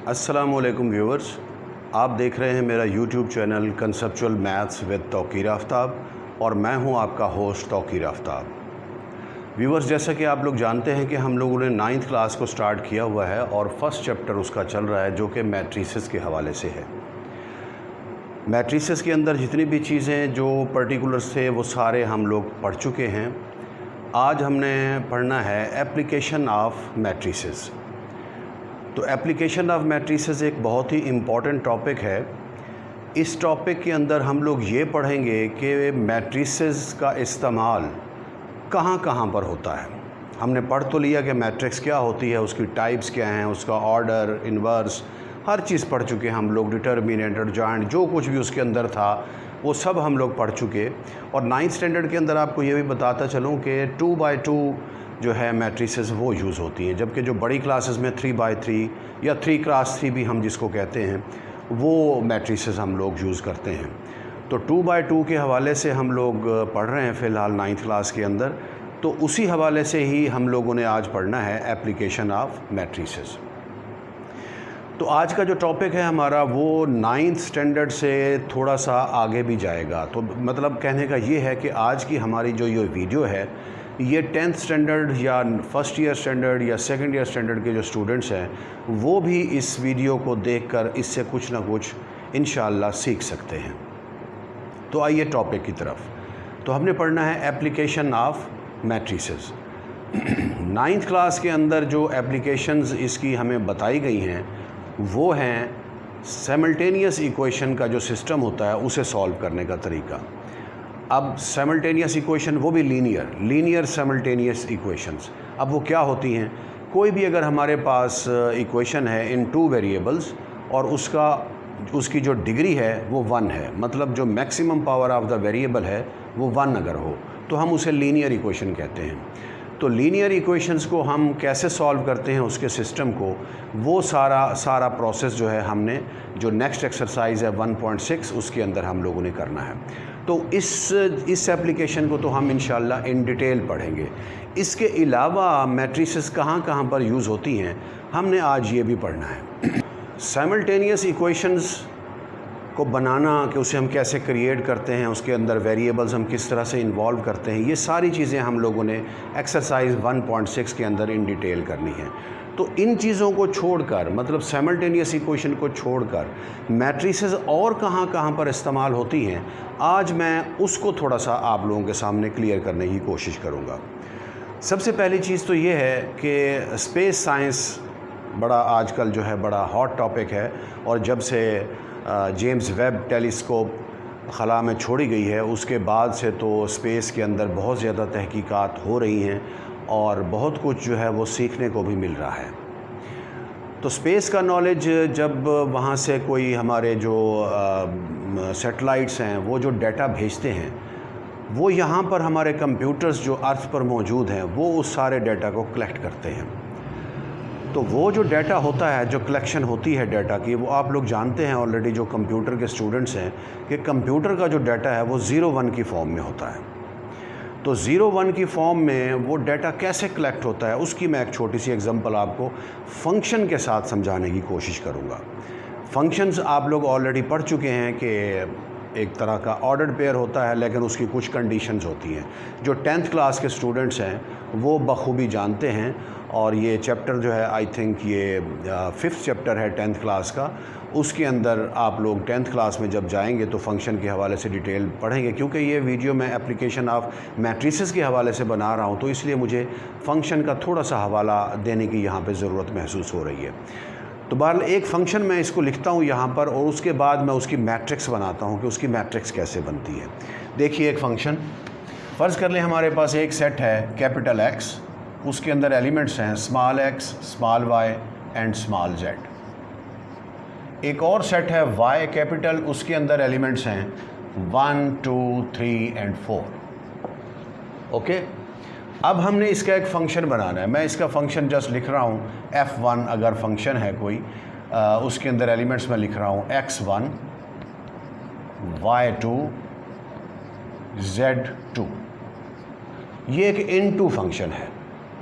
अस्सलामुअलैकुम व्यूवर्स, आप देख रहे हैं मेरा YouTube channel conceptual maths with Tauqeer Aftab और मैं हूं आपका होस्ट तौकीर आफ्ताब। व्यूवर्स, जैसा कि आप लोग जानते हैं कि हम लोगों ने 9th क्लास को स्टार्ट किया हुआ है और फर्स्ट चैप्टर उसका चल रहा है जो कि मैट्रिसेस के हवाले से है। मैट्रिसेस के अंदर जितनी भी चीज़ें जो पर्टिकुलर्स थे वो सारे हम लोग पढ़ चुके हैं। आज हमने पढ़ना है एप्लीकेशन ऑफ मैट्रिसेस। तो एप्लीकेशन ऑफ मैट्रिसेस एक बहुत ही इम्पॉर्टेंट टॉपिक है। इस टॉपिक के अंदर हम लोग ये पढ़ेंगे कि मैट्रिसेस का इस्तेमाल कहाँ कहाँ पर होता है। हमने पढ़ तो लिया कि मैट्रिक्स क्या होती है, उसकी टाइप्स क्या हैं, उसका ऑर्डर, इन्वर्स, हर चीज़ पढ़ चुके हम लोग। डिटर्मिनेंट, एडजॉइंट, जो कुछ भी उसके अंदर था वो सब हम लोग पढ़ चुके। और 9th स्टैंडर्ड के अंदर आपको ये भी बताता चलूँ कि 2x2 जो है मैट्रिसेस वो यूज़ होती हैं, जबकि जो बड़ी क्लासेस में 3x3 या 3x3 भी हम जिसको कहते हैं वो मैट्रिसेस हम लोग यूज़ करते हैं। तो 2x2 के हवाले से हम लोग पढ़ रहे हैं फ़िलहाल 9th क्लास के अंदर। तो उसी हवाले से ही हम लोगों ने आज पढ़ना है एप्लीकेशन ऑफ मैट्रिसेस। तो आज का जो टॉपिक है हमारा वो 9th स्टैंडर्ड से थोड़ा सा आगे भी जाएगा। तो मतलब कहने का ये है कि आज की हमारी जो ये वीडियो है ये 10th स्टैंडर्ड या फर्स्ट ईयर स्टैंडर्ड या सेकंड ईयर स्टैंडर्ड के जो स्टूडेंट्स हैं वो भी इस वीडियो को देखकर इससे कुछ ना कुछ इंशाअल्लाह सीख सकते हैं। तो आइए टॉपिक की तरफ। तो हमने पढ़ना है application of matrices. 9th class के अंदर जो एप्लीकेशंस इसकी हमें बताई गई हैं वो हैं साइमल्टेनियस इक्वेशन का जो सिस्टम होता है उसे सॉल्व करने का तरीका। अब साइमल्टेनियस इक्वेशन वो भी लीनियर साइमल्टेनियस इक्वेशंस। अब वो क्या होती हैं? कोई भी अगर हमारे पास इक्वेशन है इन 2 वेरिएबल्स और उसकी जो डिग्री है वो 1 है, मतलब जो maximum power of the variable है वो 1 अगर हो तो हम उसे लीनियर इक्वेशन कहते हैं। तो लीनियर इक्वेशंस को हम कैसे सॉल्व करते हैं उसके सिस्टम को, वो सारा प्रोसेस जो है हमने जो नेक्स्ट एक्सरसाइज है 1.6 उसके अंदर हम लोगों ने करना है। तो इस एप्लीकेशन को तो हम इंशाल्लाह इन डिटेल पढ़ेंगे। इसके अलावा मैट्रिसेस कहाँ कहाँ पर यूज़ होती हैं हमने आज ये भी पढ़ना है। साइमल्टेनियस इक्वेशंस को बनाना कि उसे हम कैसे क्रिएट करते हैं, उसके अंदर वेरिएबल्स हम किस तरह से इन्वॉल्व करते हैं, ये सारी चीज़ें हम लोगों ने एक्सरसाइज 1.6 के अंदर इन डिटेल करनी है। तो इन चीज़ों को छोड़कर, मतलब साइमल्टेनियस इक्वेशन को छोड़कर मैट्रिसेस और कहाँ कहाँ पर इस्तेमाल होती हैं, आज मैं उसको थोड़ा सा आप लोगों के सामने क्लियर करने की कोशिश करूँगा। सबसे पहली चीज़ तो ये है कि स्पेस साइंस बड़ा आजकल जो है बड़ा हॉट टॉपिक है और जब से जेम्स वेब टेलीस्कोप खला में छोड़ी गई है उसके बाद से तो स्पेस के अंदर बहुत ज़्यादा तहकीकात हो रही हैं और बहुत कुछ जो है वो सीखने को भी मिल रहा है। तो स्पेस का नॉलेज जब वहाँ से कोई हमारे जो सैटेलाइट्स हैं वो जो डाटा भेजते हैं वो यहाँ पर हमारे कंप्यूटर्स जो अर्थ पर मौजूद हैं वो उस सारे डाटा को कलेक्ट करते हैं। तो वो जो डाटा होता है, जो कलेक्शन होती है डाटा की, वो आप लोग जानते हैं ऑलरेडी जो कंप्यूटर के स्टूडेंट्स हैं कि कंप्यूटर का जो डाटा है वो 0-1 की फॉर्म में होता है। तो 0-1 की फॉर्म में वो डाटा कैसे कलेक्ट होता है उसकी मैं एक छोटी सी एग्जांपल आपको फंक्शन के साथ समझाने की कोशिश करूँगा। फंक्शंस आप लोग ऑलरेडी पढ़ चुके हैं कि एक तरह का ऑर्डर्ड पेयर होता है, लेकिन उसकी कुछ कंडीशंस होती हैं जो 10th क्लास के स्टूडेंट्स हैं वो बखूबी जानते हैं। और ये चैप्टर जो है आई थिंक ये 5th चैप्टर है 10th क्लास का। उसके अंदर आप लोग 10th क्लास में जब जाएंगे तो फंक्शन के हवाले से डिटेल पढ़ेंगे। क्योंकि ये वीडियो मैं एप्लीकेशन ऑफ मैट्रिसेस के हवाले से बना रहा हूँ तो इसलिए मुझे फंक्शन का थोड़ा सा हवाला देने की यहाँ पे ज़रूरत महसूस हो रही है। तो बहरहाल एक फ़ंक्शन मैं इसको लिखता हूँ यहाँ पर और उसके बाद मैं उसकी मैट्रिक्स बनाता हूँ कि उसकी मैट्रिक्स कैसे बनती है। देखिए एक फ़ंक्शन फ़र्ज़ कर लें हमारे पास एक सेट है कैपिटल X, उसके अंदर एलिमेंट्स हैं small x, small y and small z। एक और सेट है y कैपिटल, उसके अंदर एलिमेंट्स हैं 1, 2, 3 एंड 4। ओके, अब हमने इसका एक फ़ंक्शन बनाना है। मैं इसका फ़ंक्शन जस्ट लिख रहा हूँ f1 अगर फंक्शन है कोई, उसके अंदर एलिमेंट्स मैं लिख रहा हूँ x1, y2, z2। ये एक इनटू फंक्शन है।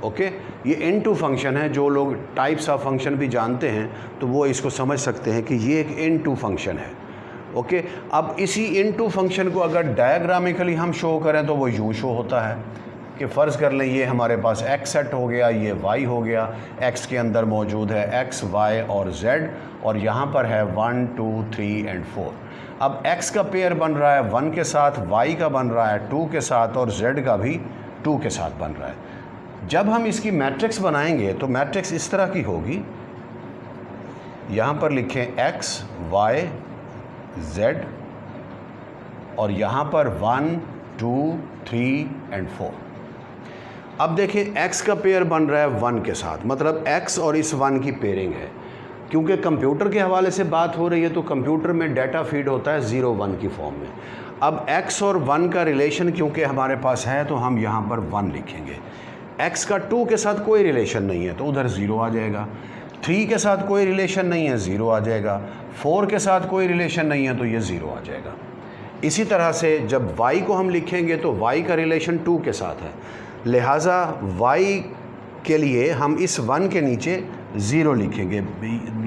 ओके ये इनटू फंक्शन है। जो लोग टाइप्स ऑफ फंक्शन भी जानते हैं तो वो इसको समझ सकते हैं कि ये एक इनटू फंक्शन है। ओके अब इसी इनटू फंक्शन को अगर डायग्रामिकली हम शो करें तो वो यूँ शो होता है कि फ़र्ज़ कर लें ये हमारे पास x सेट हो गया, ये y हो गया, x के अंदर मौजूद है x, y और z और यहाँ पर है 1, 2, 3 एंड 4। अब x का पेयर बन रहा है 1 के साथ, y का बन रहा है 2 के साथ और z का भी 2 के साथ बन रहा है। जब हम इसकी मैट्रिक्स बनाएंगे तो मैट्रिक्स इस तरह की होगी, यहाँ पर लिखें x, y, z और यहाँ पर 1, 2, 3 एंड 4। अब देखिए x का पेयर बन रहा है 1 के साथ, मतलब x और इस 1 की पेयरिंग है। क्योंकि कंप्यूटर के हवाले से बात हो रही है तो कंप्यूटर में डाटा फीड होता है 0, 1 की फॉर्म में। अब x और 1 का रिलेशन क्योंकि हमारे पास है तो हम यहाँ पर 1 लिखेंगे। x का 2 के साथ कोई रिलेशन नहीं है तो उधर 0 आ जाएगा, 3 के साथ कोई रिलेशन नहीं है 0 आ जाएगा, 4 के साथ कोई रिलेशन नहीं है तो ये 0 आ जाएगा। इसी तरह से जब y को हम लिखेंगे तो y का रिलेशन 2 के साथ है, लिहाजा y के लिए हम इस 1 के नीचे 0 लिखेंगे।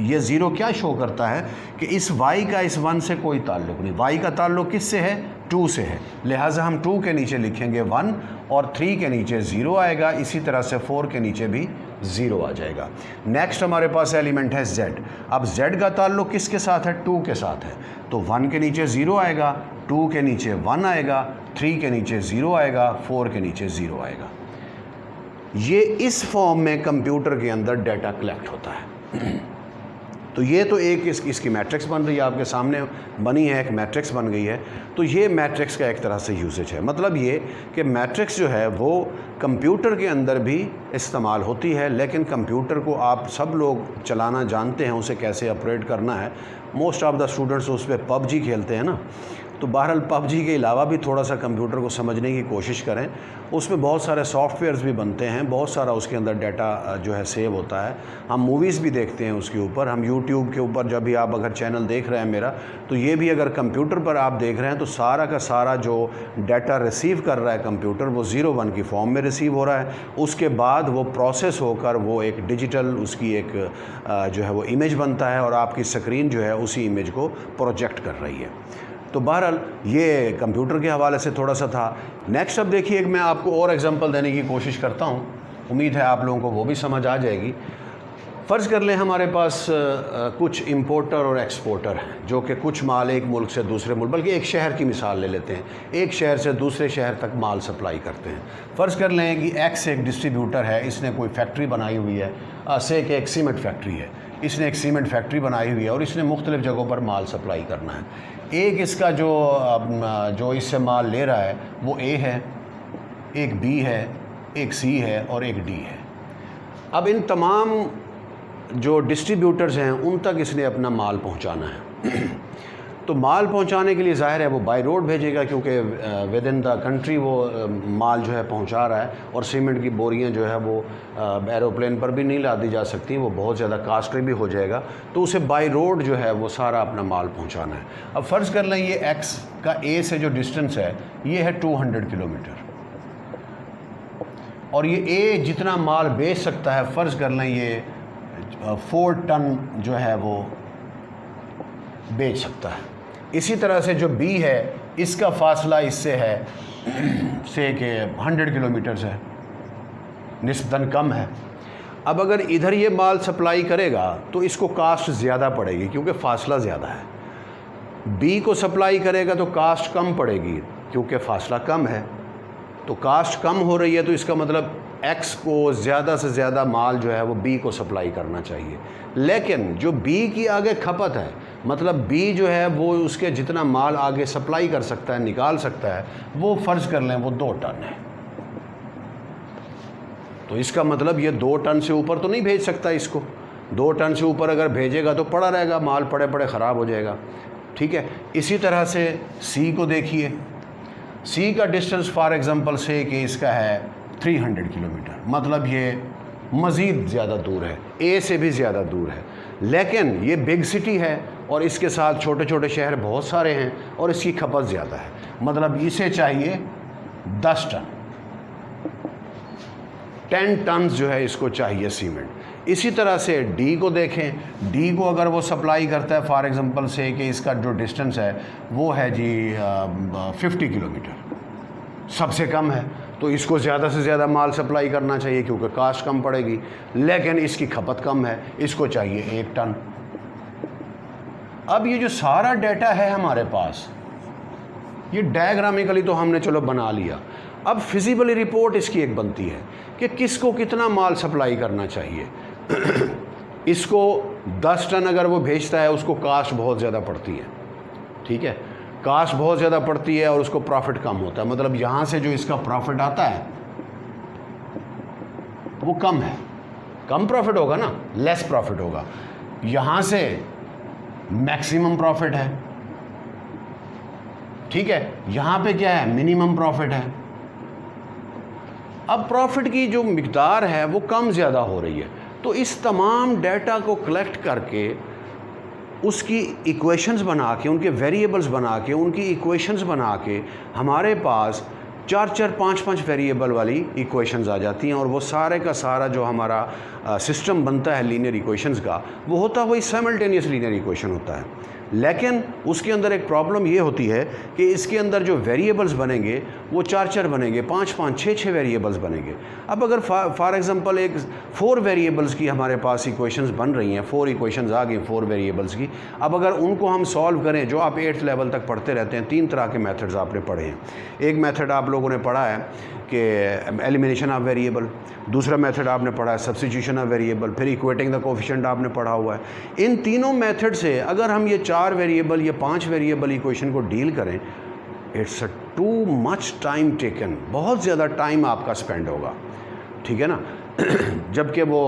ये 0 क्या शो करता है कि इस y का इस 1 से कोई ताल्लुक़ नहीं, y का ताल्लुक़ किससे है, 2 से है, लिहाजा हम 2 के नीचे लिखेंगे 1 और 3 के नीचे 0 आएगा। इसी तरह से 4 के नीचे भी 0 आ जाएगा। नेक्स्ट हमारे पास एलिमेंट है z। अब z का ताल्लुक़ किसके साथ है, 2 के साथ है, तो 1 के नीचे 0 आएगा, 2 के नीचे 1 आएगा, 3 के नीचे 0 आएगा, 4 के नीचे 0 आएगा। ये इस फॉर्म में कंप्यूटर के अंदर डाटा कलेक्ट होता है। तो ये तो एक इसकी मैट्रिक्स बन रही है, आपके सामने बनी है, एक मैट्रिक्स बन गई है। तो ये मैट्रिक्स का एक तरह से यूसेज है। मतलब ये कि मैट्रिक्स जो है वो कंप्यूटर के अंदर भी इस्तेमाल होती है, लेकिन कंप्यूटर को आप सब लोग चलाना जानते हैं, उसे कैसे ऑपरेट करना है। मोस्ट ऑफ द स्टूडेंट्स उस पर PUBG खेलते हैं ना, तो बहरहाल PUBG के अलावा भी थोड़ा सा कंप्यूटर को समझने की कोशिश करें। उसमें बहुत सारे सॉफ्टवेयर्स भी बनते हैं, बहुत सारा उसके अंदर डाटा जो है सेव होता है। हम मूवीज़ भी देखते हैं उसके ऊपर, हम यूट्यूब के ऊपर जब भी आप अगर चैनल देख रहे हैं मेरा, तो ये भी अगर कंप्यूटर पर आप देख रहे हैं तो सारा का सारा जो डाटा रिसीव कर रहा है कंप्यूटर वो 0, 1 की फॉर्म में रिसीव हो रहा है। उसके बाद वो प्रोसेस होकर वो एक डिजिटल उसकी एक जो है वो इमेज बनता है और आपकी स्क्रीन जो है उसी इमेज को प्रोजेक्ट कर रही है। तो बहरहाल ये कंप्यूटर के हवाले से थोड़ा सा था। नेक्स्ट अब देखिए, मैं आपको और एग्जांपल देने की कोशिश करता हूँ, उम्मीद है आप लोगों को वो भी समझ आ जाएगी। फ़र्ज़ कर लें हमारे पास कुछ इंपोर्टर और एक्सपोर्टर हैं जो कि कुछ माल एक मुल्क से दूसरे मुल्क, बल्कि एक शहर की मिसाल ले लेते हैं, एक शहर से दूसरे शहर तक माल सप्लाई करते हैं। फ़र्ज़ कर लें कि X एक डिस्ट्रीब्यूटर है, इसने कोई फैक्ट्री बनाई हुई है, से कि एक सीमेंट फैक्ट्री है, इसने एक सीमेंट फैक्ट्री बनाई हुई है और इसने मुख्तलिफ़ जगहों पर माल सप्लाई करना है। एक इसका जो इससे माल ले रहा है वो A है, एक B है, एक C है और एक D है। अब इन तमाम जो डिस्ट्रीब्यूटर्स हैं उन तक इसने अपना माल पहुंचाना है। तो माल पहुंचाने के लिए ज़ाहिर है वो बाय रोड भेजेगा, क्योंकि विद इन द कंट्री वो माल जो है पहुंचा रहा है और सीमेंट की बोरियां जो है वो एरोप्लेन पर भी नहीं लादी जा सकती, वो बहुत ज़्यादा कास्टली भी हो जाएगा। तो उसे बाय रोड जो है वो सारा अपना माल पहुंचाना है। अब फ़र्ज़ कर लें ये X का A से जो डिस्टेंस है ये है 200 किलोमीटर और ये A जितना माल बेच सकता है, फ़र्ज़ कर लें ये 4 टन जो है वो बेच सकता है। इसी तरह से जो B है इसका फासला इससे है से कि 100 किलोमीटर है, निस्बतन कम है। अब अगर इधर ये माल सप्लाई करेगा तो इसको कास्ट ज़्यादा पड़ेगी क्योंकि फ़ासला ज़्यादा है। B को सप्लाई करेगा तो कास्ट कम पड़ेगी क्योंकि फ़ासला कम है। तो कास्ट कम हो रही है तो इसका मतलब X को ज़्यादा से ज़्यादा माल जो है वो B को सप्लाई करना चाहिए। लेकिन जो B की आगे खपत है, मतलब B जो है वो उसके जितना माल आगे सप्लाई कर सकता है, निकाल सकता है, वो फ़र्ज़ कर लें वो 2 टन है। तो इसका मतलब ये 2 टन से ऊपर तो नहीं भेज सकता इसको। 2 टन से ऊपर अगर भेजेगा तो पड़ा रहेगा, माल पड़े पड़े ख़राब हो जाएगा। ठीक है। इसी तरह से C को देखिए, C का डिस्टेंस फॉर एग्ज़ाम्पल से कि इसका है 300 किलोमीटर, मतलब ये मज़ीद ज़्यादा दूर है, A से भी ज़्यादा दूर है। लेकिन ये बिग सिटी है और इसके साथ छोटे छोटे शहर बहुत सारे हैं और इसकी खपत ज़्यादा है, मतलब इसे चाहिए 10 टन। 10 टन जो है इसको चाहिए सीमेंट। इसी तरह से डी को देखें, डी को अगर वो सप्लाई करता है फॉर एग्ज़ाम्पल से कि इसका जो डिस्टेंस है वो है जी 50 किलोमीटर, सबसे कम है, तो इसको ज़्यादा से ज़्यादा माल सप्लाई करना चाहिए क्योंकि कास्ट कम पड़ेगी, लेकिन इसकी खपत कम है, इसको चाहिए 1 टन। अब ये जो सारा डाटा है हमारे पास, ये डायग्रामिकली तो हमने चलो बना लिया, अब फिजिबली रिपोर्ट इसकी एक बनती है कि किसको कितना माल सप्लाई करना चाहिए। इसको 10 टन अगर वो भेजता है उसको कास्ट बहुत ज़्यादा पड़ती है, ठीक है, कास्ट बहुत ज़्यादा पड़ती है और उसको प्रॉफिट कम होता है, मतलब यहाँ से जो इसका प्रॉफिट आता है वो कम है, कम प्रॉफिट होगा ना, लेस प्रॉफिट होगा। यहाँ से मैक्सिमम प्रॉफिट है, ठीक है, यहाँ पे क्या है, मिनिमम प्रॉफिट है। अब प्रॉफिट की जो मिकदार है वो कम ज़्यादा हो रही है, तो इस तमाम डेटा को कलेक्ट करके उसकी इक्वेशंस बना के, उनके वेरिएबल्स बना के, उनकी इक्वेशंस बना के हमारे पास 4-4, 5-5 वेरिएबल वाली इक्वेशंस आ जाती हैं और वो सारे का सारा जो हमारा सिस्टम बनता है लीनियर इक्वेशंस का, वो होता है वही साइमल्टेनियस लीनियर इक्वेशन होता है। लेकिन उसके अंदर एक प्रॉब्लम ये होती है कि इसके अंदर जो वेरिएबल्स बनेंगे वो 4-4 बनेंगे, 5-5, 6-6 वेरिएबल्स बनेंगे। अब अगर फॉर एग्जांपल एक 4 वेरिएबल्स की हमारे पास इक्वेशंस बन रही हैं, 4 इक्वेशंस आ गई 4 वेरिएबल्स की, अब अगर उनको हम सॉल्व करें, जो आप 8th लेवल तक पढ़ते रहते हैं, 3 तरह के मेथड्स आपने पढ़े हैं। एक मेथड आप लोगों ने पढ़ा है कि एलिमिनेशन ऑफ वेरिएबल, दूसरा मेथड आपने पढ़ा है सब्स्टिट्यूशन ऑफ वेरिएबल, फिर इक्वेटिंग द कोफिशिएंट आपने पढ़ा हुआ है। इन तीनों मेथड से अगर हम ये 4 वेरिएबल या 5 वेरिएबल इक्वेशन को डील करें, it's too much time taken, बहुत ज़्यादा टाइम आपका स्पेंड होगा, ठीक है ना। जबकि वो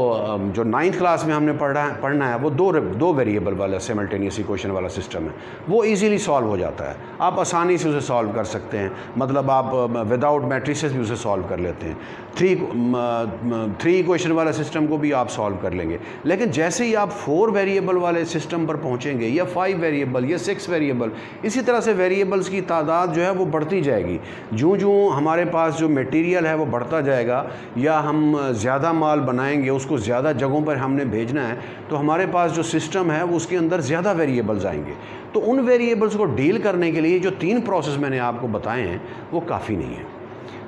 जो 9th क्लास में हमने पढ़ना है वो दो वेरिएबल वाला सिमल्टेनियस इक्वेशन वाला सिस्टम है, वो इजीली सॉल्व हो जाता है, आप आसानी से उसे सॉल्व कर सकते हैं, मतलब आप विदाउट मैट्रिसेस भी उसे सॉल्व कर लेते हैं। 3 इक्वेशन वाला सिस्टम को भी आप सॉल्व कर लेंगे। लेकिन जैसे ही आप 4 वेरिएबल वाले सिस्टम पर पहुँचेंगे या 5 वेरिएबल या 6 वेरिएबल, इसी तरह से वेरिएबल्स की तादाद जो है वो बढ़ती जाएगी। जूँ हमारे पास जो मटेरियल है वो बढ़ता जाएगा या हम ज़्यादा माल बनाएंगे, उसको ज़्यादा जगहों पर हमने भेजना है, तो हमारे पास जो सिस्टम है वो उसके अंदर ज़्यादा वेरिएबल्स आएंगे। तो उन वेरिएबल्स को डील करने के लिए जो 3 प्रोसेस मैंने आपको बताए हैं वो काफ़ी नहीं है,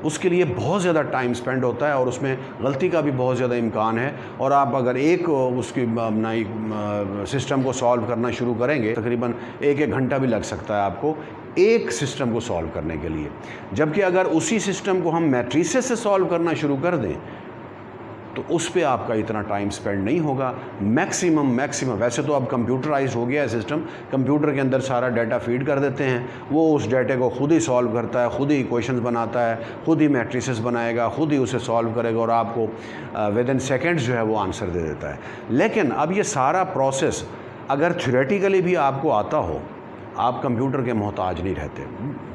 उसके लिए बहुत ज़्यादा टाइम स्पेंड होता है और उसमें गलती का भी बहुत ज़्यादा इम्कान है। और आप अगर एक उसकी सिस्टम को सॉल्व करना शुरू करेंगे, तकरीबन 1-1 घंटा भी लग सकता है आपको एक सिस्टम को सॉल्व करने के लिए। जबकि अगर उसी सिस्टम को हम मैट्रिसेस से सॉल्व करना शुरू कर दें तो उस पर आपका इतना टाइम स्पेंड नहीं होगा। मैक्सिमम वैसे तो अब कंप्यूटराइज हो गया है सिस्टम, कंप्यूटर के अंदर सारा डाटा फीड कर देते हैं, वो उस डाटे को खुद ही सॉल्व करता है, खुद ही इक्वेशंस बनाता है, खुद ही मैट्रिसेस बनाएगा, खुद ही उसे सॉल्व करेगा और आपको विद इन सेकेंड्स जो है वो आंसर दे देता है। लेकिन अब ये सारा प्रोसेस अगर थ्योरेटिकली भी आपको आता हो, आप कंप्यूटर के मोहताज नहीं रहते।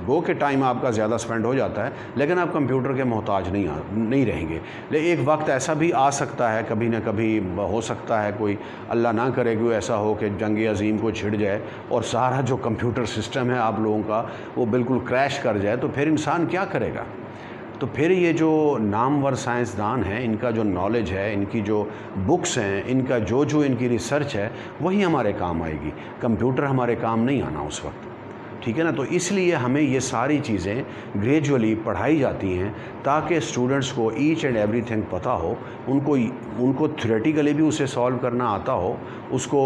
गो के टाइम आपका ज़्यादा स्पेंड हो जाता है, लेकिन आप कंप्यूटर के मोहताज नहीं रहेंगे। लेकिन एक वक्त ऐसा भी आ सकता है, कभी ना कभी हो सकता है, कोई अल्लाह ना करे कोई ऐसा हो कि जंग अज़ीम को छिड़ जाए और सारा जो कंप्यूटर सिस्टम है आप लोगों का वो बिल्कुल क्रैश कर जाए, तो फिर इंसान क्या करेगा। तो फिर ये जो नामवर साइंसदान हैं, इनका जो नॉलेज है, इनकी जो बुक्स हैं, इनका जो इनकी रिसर्च है, वही हमारे काम आएगी, कंप्यूटर हमारे काम नहीं आना उस वक्त, ठीक है ना। तो इसलिए हमें ये सारी चीज़ें ग्रेजुअली पढ़ाई जाती हैं ताकि स्टूडेंट्स को ईच एंड एवरीथिंग पता हो, उनको थ्योरेटिकली भी उसे सॉल्व करना आता हो, उसको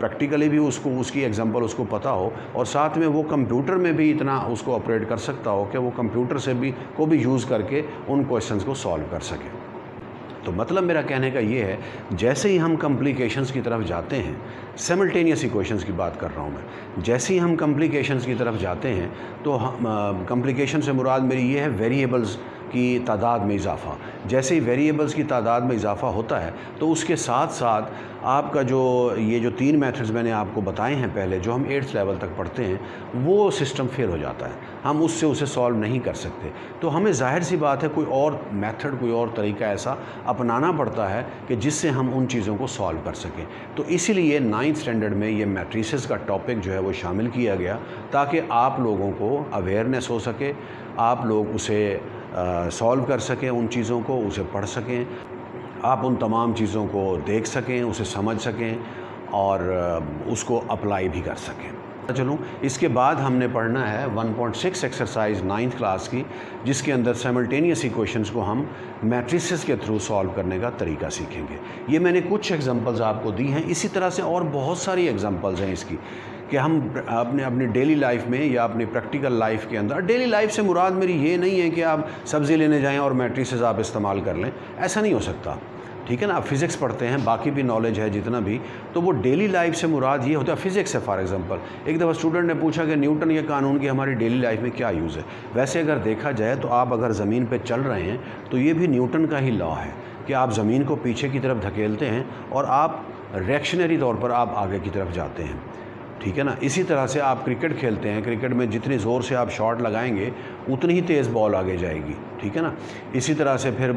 प्रैक्टिकली भी उसकी एग्जांपल उसको पता हो, और साथ में वो कंप्यूटर में भी इतना उसको ऑपरेट कर सकता हो कि वो कंप्यूटर से भी यूज़ करके उन क्वेश्चंस को सॉल्व कर सके। तो मतलब मेरा कहने का ये है, जैसे ही हम कॉम्प्लिकेशंस की तरफ जाते हैं, सिमल्टेनियस इक्वेशंस की बात कर रहा हूँ मैं, जैसे ही हम कॉम्प्लिकेशंस की तरफ जाते हैं तो कॉम्प्लिकेशन से मुराद मेरी ये है वेरिएबल्स की तादाद में इजाफ़ा। जैसे ही वेरिएबल्स की तादाद में इजाफ़ा होता है तो उसके साथ साथ आपका ये जो 3 मेथड्स मैंने आपको बताए हैं पहले, जो हम 8th लेवल तक पढ़ते हैं, वो सिस्टम फेल हो जाता है, हम उसे सॉल्व नहीं कर सकते। तो हमें ज़ाहिर सी बात है कोई और मेथड, कोई और तरीका ऐसा अपनाना पड़ता है कि जिससे हम उन चीज़ों को सॉल्व कर सकें। तो इसीलिए 9th स्टैंडर्ड में ये मैट्रिसेस का टॉपिक जो है वो शामिल किया गया ताकि आप लोगों को अवेयरनेस हो सके, आप लोग उसे सॉल्व कर सकें उन चीज़ों को, उसे पढ़ सकें, आप उन तमाम चीज़ों को देख सकें, उसे समझ सकें और उसको अप्लाई भी कर सकें। चलूँ, इसके बाद हमने पढ़ना है 1.6 एक्सरसाइज 9th क्लास की, जिसके अंदर साइमल्टेनियस इक्वेशंस को हम मैट्रिसेस के थ्रू सॉल्व करने का तरीका सीखेंगे। ये मैंने कुछ एग्जांपल्स आपको दी हैं, इसी तरह से और बहुत सारी एग्जांपल्स हैं इसकी कि हम अपनी डेली लाइफ में या अपनी प्रैक्टिकल लाइफ के अंदर, डेली लाइफ से मुराद मेरी ये नहीं है कि आप सब्ज़ी लेने जाएँ और मैट्रिसेस आप इस्तेमाल कर लें, ऐसा नहीं हो सकता, ठीक है ना। आप फिज़िक्स पढ़ते हैं, बाकी भी नॉलेज है जितना भी, तो वो डेली लाइफ से मुराद ये होता है। फ़िज़िक्स है फॉर एग्जांपल, एक दफ़ा स्टूडेंट ने पूछा कि न्यूटन के कानून की हमारी डेली लाइफ में क्या यूज़ है। वैसे अगर देखा जाए तो आप अगर ज़मीन पे चल रहे हैं तो ये भी न्यूटन का ही लॉ है कि आप ज़मीन को पीछे की तरफ धकेलते हैं और आप रिएक्शनरी तौर पर आप आगे की तरफ जाते हैं, ठीक है ना। इसी तरह से आप क्रिकेट खेलते हैं, क्रिकेट में जितनी ज़ोर से आप शॉट लगाएंगे उतनी ही तेज़ बॉल आगे जाएगी, ठीक है ना। इसी तरह से फिर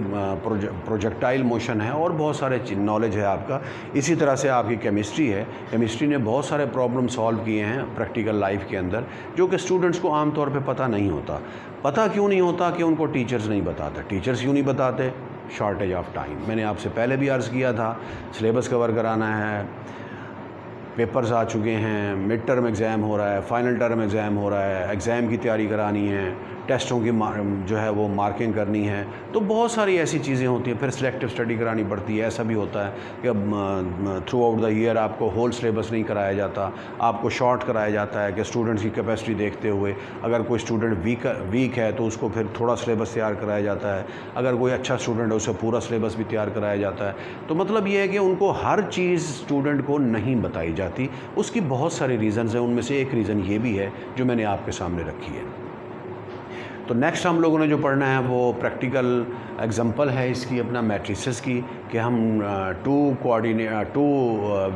प्रोजेक्टाइल मोशन है और बहुत सारे नॉलेज है आपका। इसी तरह से आपकी केमिस्ट्री है, केमिस्ट्री ने बहुत सारे प्रॉब्लम सॉल्व किए हैं प्रैक्टिकल लाइफ के अंदर, जो कि स्टूडेंट्स को आम तौर पे पता नहीं होता। पता क्यों नहीं होता? कि उनको टीचर्स नहीं बताते। टीचर्स क्यों नहीं बताते? Shortage of time. मैंने आपसे पहले भी अर्ज़ किया था, सिलेबस कवर कराना है, पेपर्स आ चुके हैं, मिड टर्म एग्ज़ाम हो रहा है, फाइनल टर्म एग्ज़ाम हो रहा है, एग्ज़ाम की तैयारी करानी है, टेस्टों की जो है वो मार्किंग करनी है, तो बहुत सारी ऐसी चीज़ें होती हैं। फिर सिलेक्टिव स्टडी करानी पड़ती है। ऐसा भी होता है कि अब थ्रू आउट द ईयर आपको होल सिलेबस नहीं कराया जाता, आपको शॉर्ट कराया जाता है कि स्टूडेंट्स की कैपेसिटी देखते हुए अगर कोई स्टूडेंट वीक है तो उसको फिर थोड़ा सिलेबस तैयार कराया जाता है, अगर कोई अच्छा स्टूडेंट है उसे पूरा सिलेबस भी तैयार कराया जाता है। तो मतलब ये है कि उनको हर चीज़ स्टूडेंट को नहीं बताई जाती। उसकी बहुत सारी रीज़न्स हैं, उनमें से एक रीज़न ये भी है जो मैंने आपके सामने रखी है। तो नेक्स्ट हम लोगों ने जो पढ़ना है वो प्रैक्टिकल एग्जांपल है इसकी, अपना मैट्रिसेस की, कि हम टू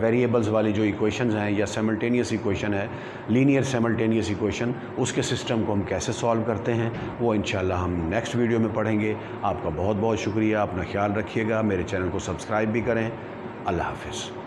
वेरिएबल्स वाली जो इक्वेशंस हैं या साइमल्टेनियस इक्वेशन है, लीनियर साइमल्टेनियस इक्वेशन, उसके सिस्टम को हम कैसे सॉल्व करते हैं वो इंशाल्लाह हम नेक्स्ट वीडियो में पढ़ेंगे। आपका बहुत बहुत शुक्रिया, अपना ख्याल रखिएगा, मेरे चैनल को सब्सक्राइब भी करें। अल्लाह हाफ़िज़।